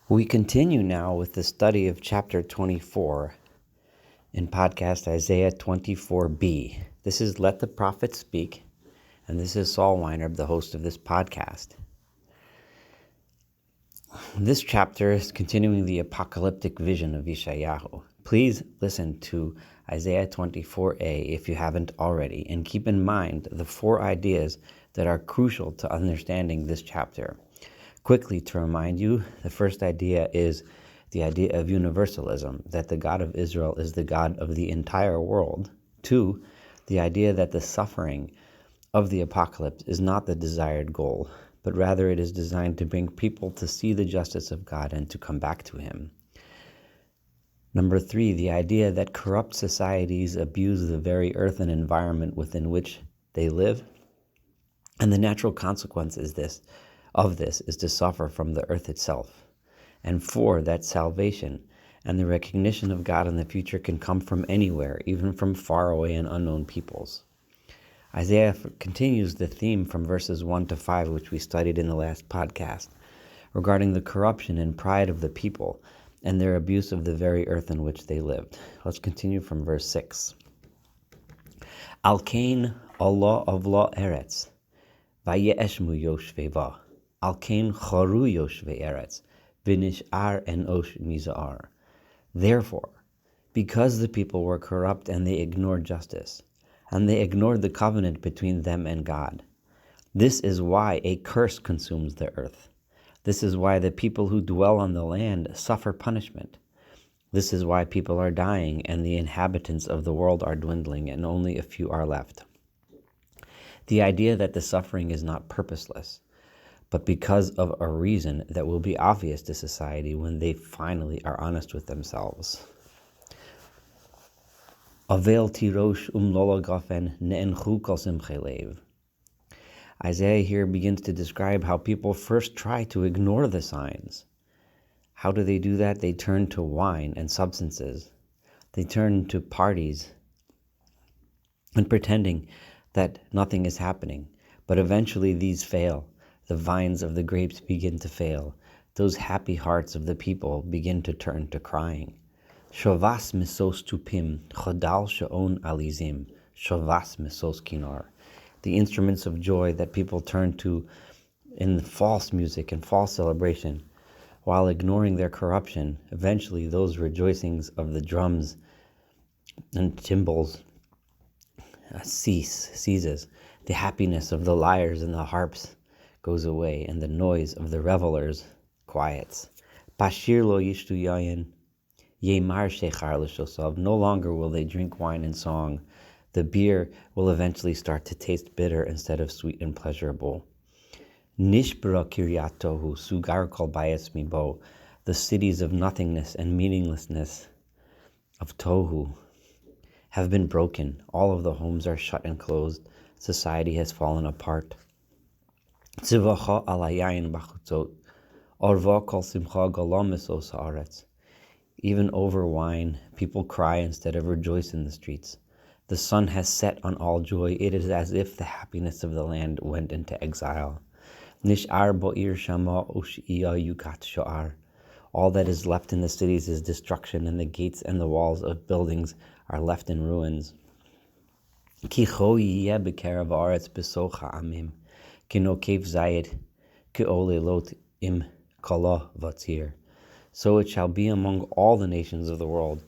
We continue now with the study of chapter 24 in podcast Isaiah 24b. This is Let the Prophet Speak, and this is Saul Weinreb, the host of this podcast. This chapter is continuing the apocalyptic vision of Yeshayahu. Please listen to Isaiah 24a if you haven't already, and keep in mind the four ideas that are crucial to understanding this chapter. Quickly to remind you, the first idea is the idea of universalism, that the God of Israel is the God of the entire world. 2, the idea that the suffering of the apocalypse is not the desired goal, but rather it is designed to bring people to see the justice of God and to come back to Him. Number 3, the idea that corrupt societies abuse the very earth and environment within which they live, and the natural consequence of this is to suffer from the earth itself. And 4, that salvation and the recognition of God in the future can come from anywhere, even from far away and unknown peoples. Isaiah continues the theme from verses 1 to 5, which we studied in the last podcast, regarding the corruption and pride of the people and their abuse of the very earth in which they lived. Let's continue from verse 6. Al kain Allah avla eretz, vayeshmu yoshveva. Al kain choru yoshve eretz, v'nish'ar enosh mizar. Therefore, because the people were corrupt and they ignored justice, and they ignored the covenant between them and God, this is why a curse consumes the earth. This is why the people who dwell on the land suffer punishment. This is why people are dying and the inhabitants of the world are dwindling and only a few are left. The idea that the suffering is not purposeless, but because of a reason that will be obvious to society when they finally are honest with themselves. Avel tirosh lolagafen ne'enchu kol simchei lev. Isaiah here begins to describe how people first try to ignore the signs. How do they do that? They turn to wine and substances. They turn to parties and pretending that nothing is happening. But eventually these fail. The vines of the grapes begin to fail. Those happy hearts of the people begin to turn to crying. Shavas misos tupim, chodal she'on alizim, shavas misos kinar. The instruments of joy that people turn to in false music and false celebration, while ignoring their corruption, eventually those rejoicings of the drums and cymbals ceases. The happiness of the lyres and the harps goes away, and the noise of the revelers quiets. Bashir lo yishtu yayin, yemar shechar l'shosav. No longer will they drink wine and song. The beer will eventually start to taste bitter instead of sweet and pleasurable. Nishbra kiryatohu sugar kol bayes mibo. The cities of nothingness and meaninglessness of tohu have been broken. All of the homes are shut and closed. Society has fallen apart. Tzivacha alayayin bachutzot, orva kol simcha galam misos haaretz. Even over wine, people cry instead of rejoice in the streets. The sun has set on all joy. It is as if the happiness of the land went into exile. Nish'ar bo'ir shama ush'iya yukat sho'ar. All that is left in the cities is destruction, and the gates and the walls of buildings are left in ruins. Ki cho yiyeh b'kerav haaretz b'soch ha'amim. Kinokev zayed ke'olelot im kala vatzir. So it shall be among all the nations of the world,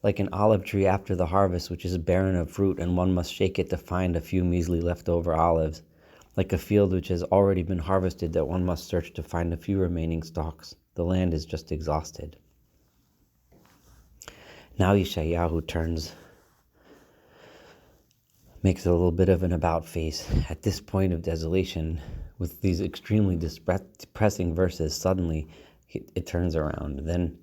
like an olive tree after the harvest, which is barren of fruit, and one must shake it to find a few measly leftover olives, like a field which has already been harvested, that one must search to find a few remaining stalks. The land is just exhausted. Now Yeshayahu makes a little bit of an about face. At this point of desolation, with these extremely depressing verses, suddenly it turns around. Then,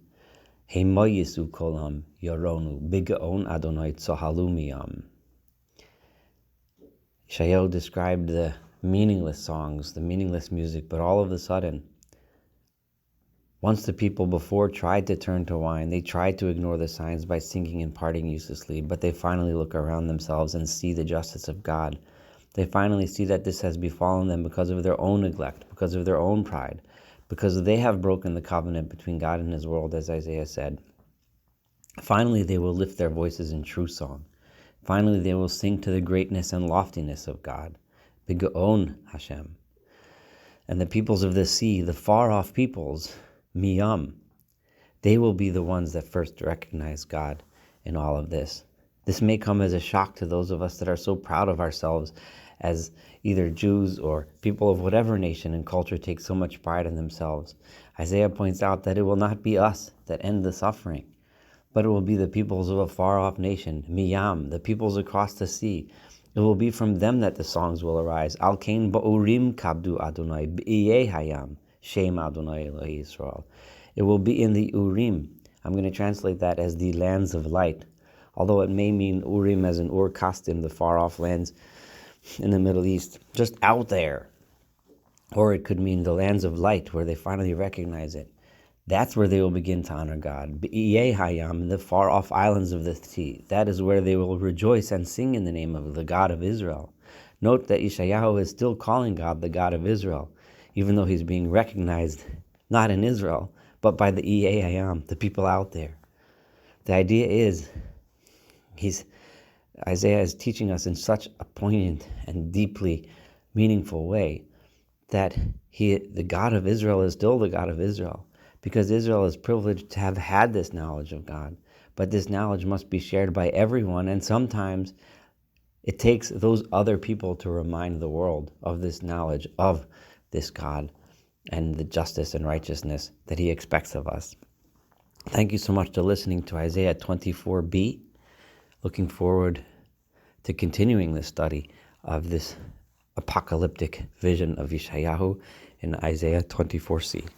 Hema Yisu kolam yaronu bigaon Adonai tzohalu miyam. Yeshayahu described the meaningless songs, the meaningless music, but all of a sudden, once the people before tried to turn to wine, they tried to ignore the signs by singing and partying uselessly, but they finally look around themselves and see the justice of God. They finally see that this has befallen them because of their own neglect, because of their own pride, because they have broken the covenant between God and his world, as Isaiah said. Finally, they will lift their voices in true song. Finally, they will sing to the greatness and loftiness of God. B'Gaon Hashem. And the peoples of the sea, the far-off peoples, Miyam, they will be the ones that first recognize God in all of this. This may come as a shock to those of us that are so proud of ourselves as either Jews or people of whatever nation and culture take so much pride in themselves. Isaiah points out that it will not be us that end the suffering, but it will be the peoples of a far-off nation, Miyam, the peoples across the sea. It will be from them that the songs will arise. Al kain ba'urim kabdu Adonai b'iyeh hayam shem Adonai Elohi Yisrael. It will be in the Urim. I'm going to translate that as the lands of light, although it may mean Urim as in Ur Kasdim, the far-off lands in the Middle East, just out there. Or it could mean the lands of light, where they finally recognize it. That's where they will begin to honor God. B'iyeh hayam, the far-off islands of the sea. That is where they will rejoice and sing in the name of the God of Israel. Note that Yeshayahu is still calling God the God of Israel, even though he's being recognized not in Israel, but by the Iyeh hayam, the people out there. The idea is, Isaiah is teaching us in such a poignant and deeply meaningful way that the God of Israel is still the God of Israel, because Israel is privileged to have had this knowledge of God. But this knowledge must be shared by everyone, and sometimes it takes those other people to remind the world of this knowledge of this God and the justice and righteousness that he expects of us. Thank you so much for listening to Isaiah 24b. Looking forward to continuing the study of this apocalyptic vision of Yeshayahu in Isaiah 24c.